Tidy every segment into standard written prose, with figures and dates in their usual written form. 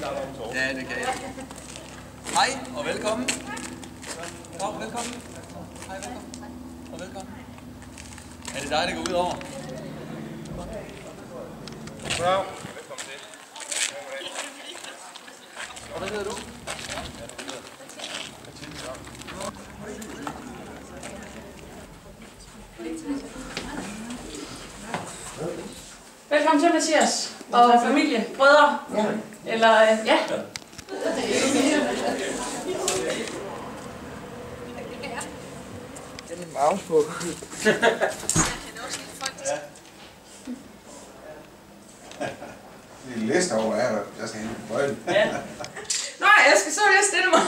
Ja, det kan jeg. Hej og velkommen. Velkommen. Hej, velkommen. Og velkommen. Er det dig, der går ud over? Ja. Velkommen til. Og hvad hedder du? Velkommen til, Mathias og familie, brødre, eller ja. Den er mouse på. Det er læst over her, jeg skal hente på bøjlen. Ja. Nej, jeg skal så lige stille mig.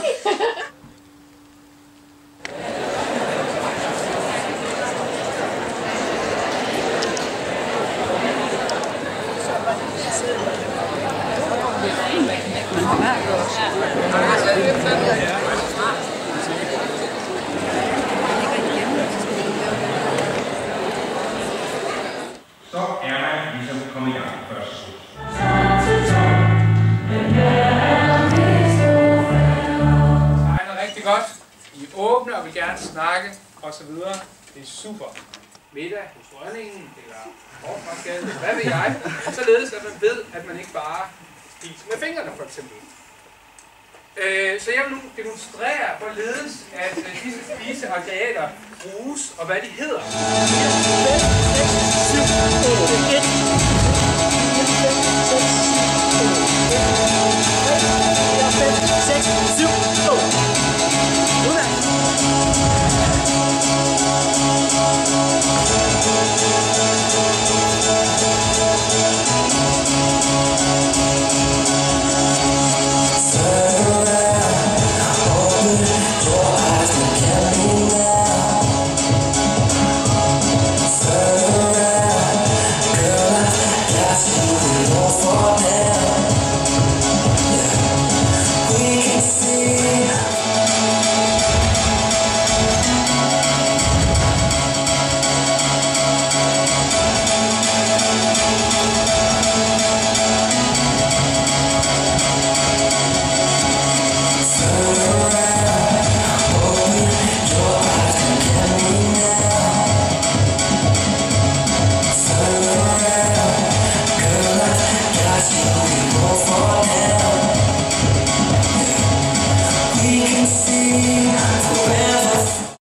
Så er man ligesom kommet i gang først. Tegner rigtig godt. I åbner og vil gerne snakke og så videre. Det er super. Middag hos Rønningen eller Hortmarksgade, hvad ved jeg. Således at man ved, at man ikke bare spiser med fingrene for eksempel. Så jeg vil nu demonstrere, hvorledes at disse spiseaggregater bruges og hvad de hedder. 5, 6, 7, 8, 1.